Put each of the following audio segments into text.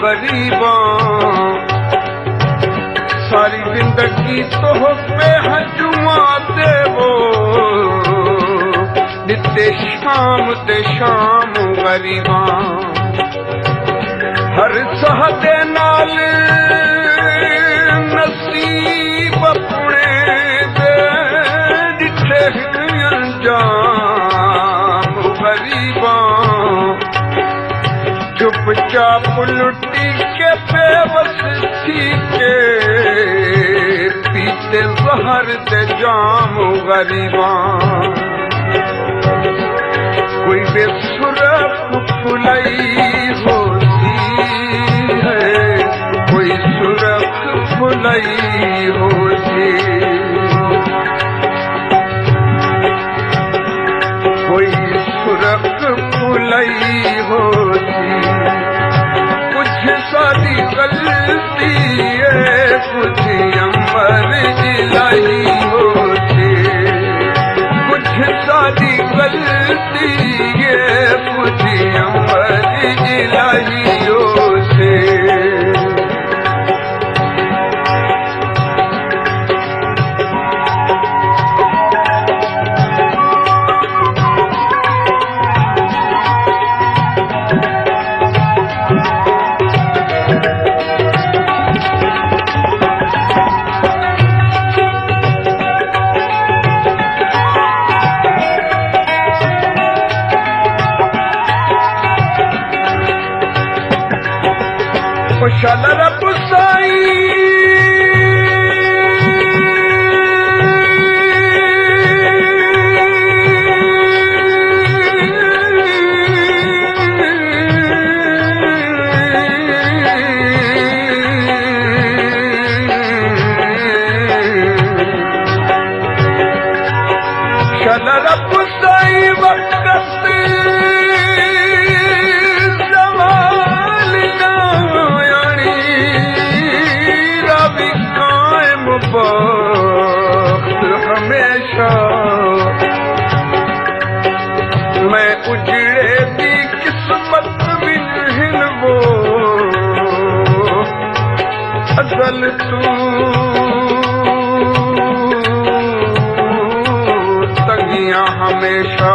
गरीबां सारी जिंदगी तो पे हजुमा देवो नित्य शाम ते शाम गरीबां हर सहदे नाल नसीब अपने दे दिठे अंजाम गरीबां चुपचाप लुटी के बेबस थी के पीते जहर दे जाम गरीबां कोई बेसुरख फुलई होती है कोई सुरख फुलई होती कोई सुरख फुलई होती कुछ सादी गलती है कुछ अम्बर जिलाई होती कुछ सादी गलती है कुछ अम्बर जिलाई होती खुशाल रब साई खुशाल रब साई वक्त हमेशा मैं उजड़े दी किस्मत बिन वो असल तू तंगियां हमेशा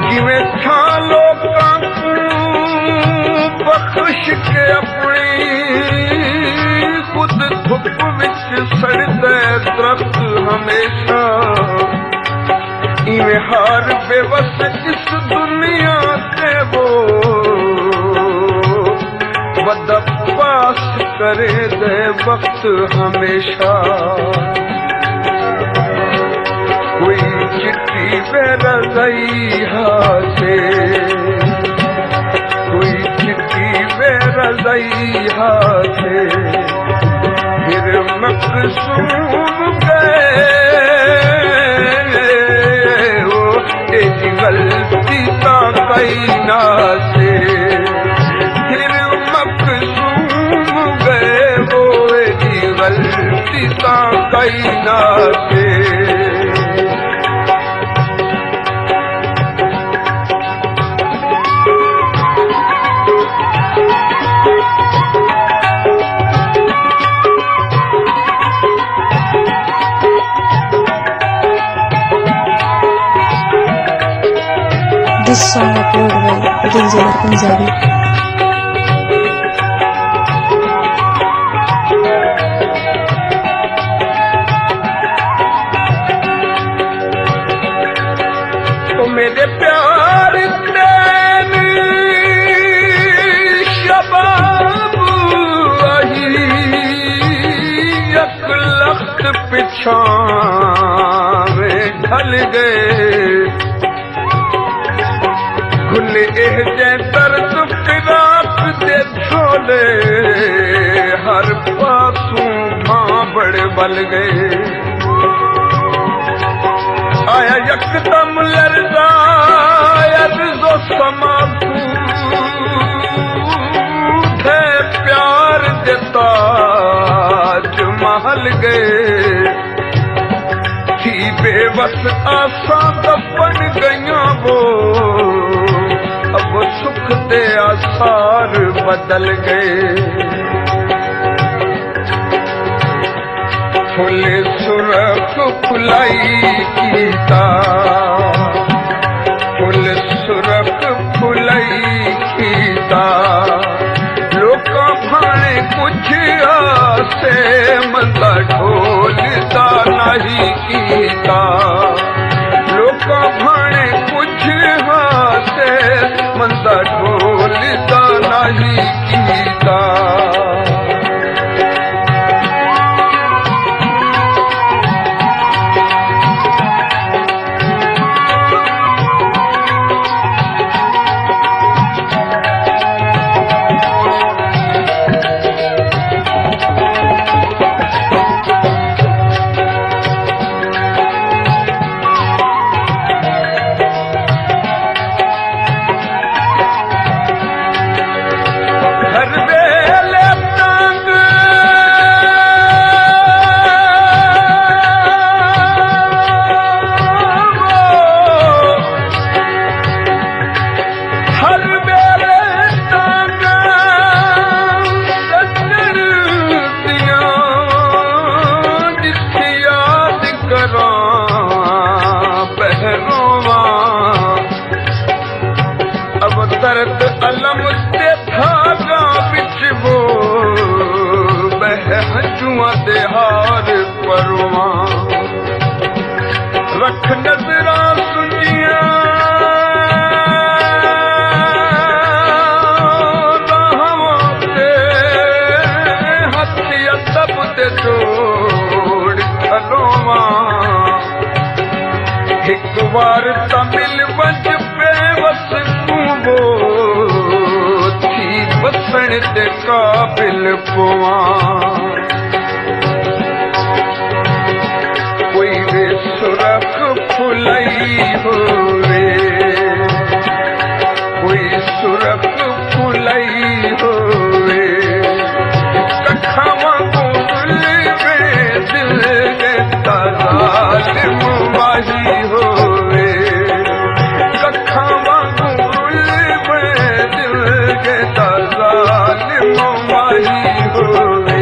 जिवें था लोकां को बख्श के अपनी खुद धुप विच सड़दे दरख्त हमेशा इवें हार बेबस इस दुनिया ते वो वदा पास करे दे वक्त हमेशा कोई चिट्ठी बेरज़ई हासे कोई चिट्ठी बेरज़ई हासे फिर मकसूम गए वो तेरी गलती ता कई ना से फिर मकसूम गए वो तेरी गलती ता कई ना से This song uploaded by Ginjar Punjabi. तो मेरे प्यार तेरी शबाब आई एक लख्त पिछा में ढल गए खुले जे दर्द फिराक दे छोले हर पासों मां बड़े बल गए आया यकदम लर्जा जो समा है प्यार देता जो महल गए थी बेबस आसा दफन गईयां वो अब सुख दे आसार बदल गए। फुल सुरख फुलाई कीता, फुल सुरख फुलाई कीता, लोका भाणे कुछ आसे मंदा ढोलदा नहीं कीता, लोका भाणे कुछ आसे मंदा ढोलदा नहीं कीता। दर्द अलम ते धागा बिच वो बह हंजुआ दे हार परवा, रख नजरा सुनिया राहवां हथी अदब ते जोड़ खलोवा। एक बार तमिल वंज बेवस वो थी बसण ते काबिल पोवा, कोई वे सुरख फुलई होवे, कोई सुरख फुलई होवे, कखावा गुल में दिल के ताजालिम माही होवे, कखावा जालिम माही होवे।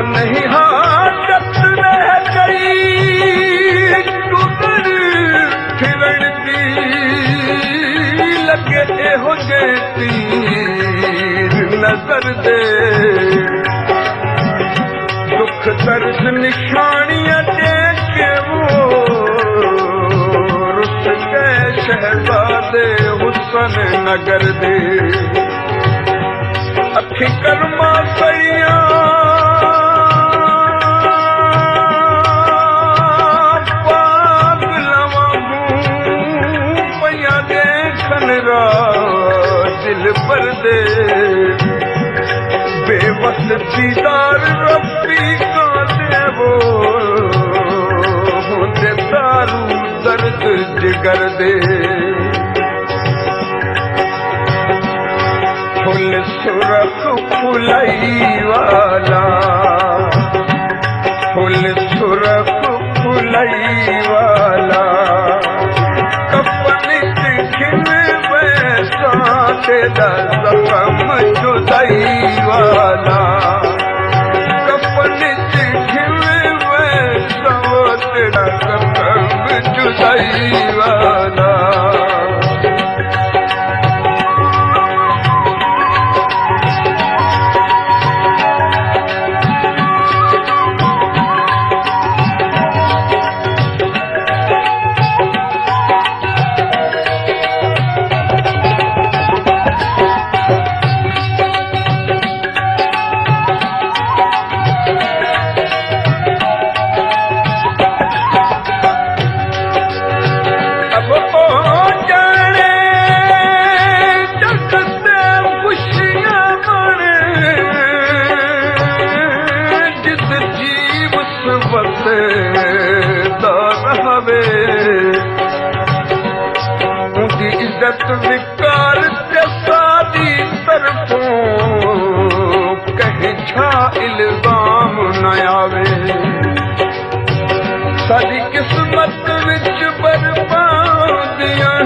नहीं हाजत रह गई टुकर फिरण दी, लगे हो गए तीर नजर दे, दुख दर्द निशानियां देखे वो रुस गए शहजादे हुसन नगर दे। अखी कर्मा सैया दिल पर दे बेबस दीदार रब्बी का दे वो होते दारू दर्द जिगर दे। फुल सुरख फुलई वाला, फुल सुरख फुलई वाला, कपनी खिल तेरा जख्म जुदाई वाला, कपनी खिल तेरा जख्म जुदाई वाला। जगत विकार ते सादी तरफों कहीं छा इल्जाम न आवे साडी किस्मत विच बर्बादियां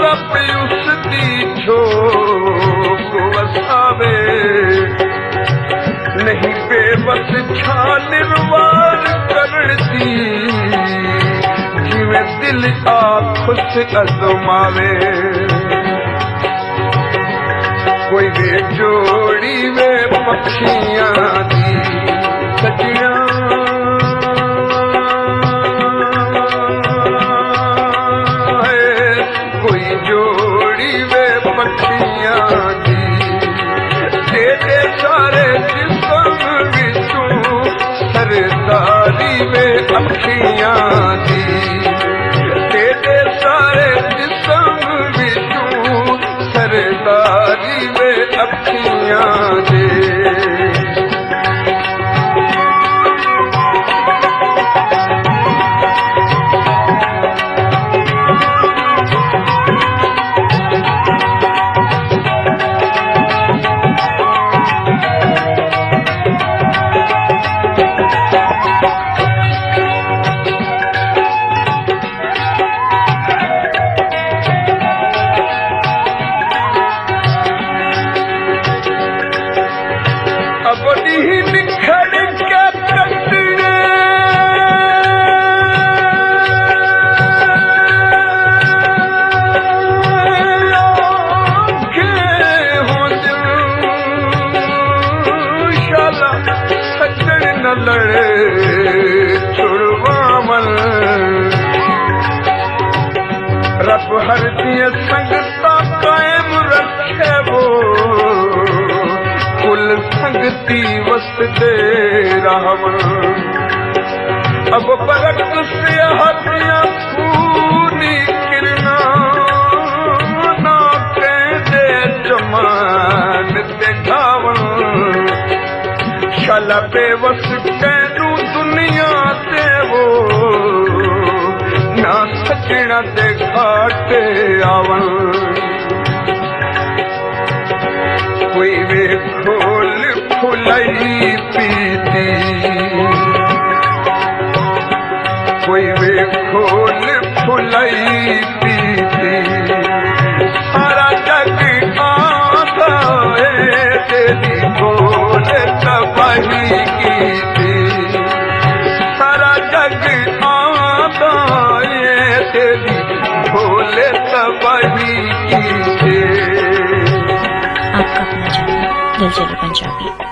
रब उसदी झोंक वसावे नहीं बेबस छा निर्वार करती जिवें दिल आखुस अजमावे कोई वे जोड़ी वे पक्षियां दी सजियां कोई जोड़ी वे पक्षियां दी तेरे सारे जिस्म विचों सरदारी वे अखियां दी तेरे सारे जिस्म विचों सरदारी वे अखियां दे रब हर दिया संगता कायम रखे वो कुल संगती वस्त दे रहमन अब परक से हथिया पूरी किरना ना कहते जमान देखावन शाला बेवस कहू दुनिया ते वो ना सजना दे घाटे आवन कोई वे खोल फुलाई पीती कोई वे खोल फुलाई पीती सारा जग आता है तेरी खोल तबाही की थी सारा जग आता तेरी भोले तबाही की आपका अपना चैनल दिल चले पंजाबी।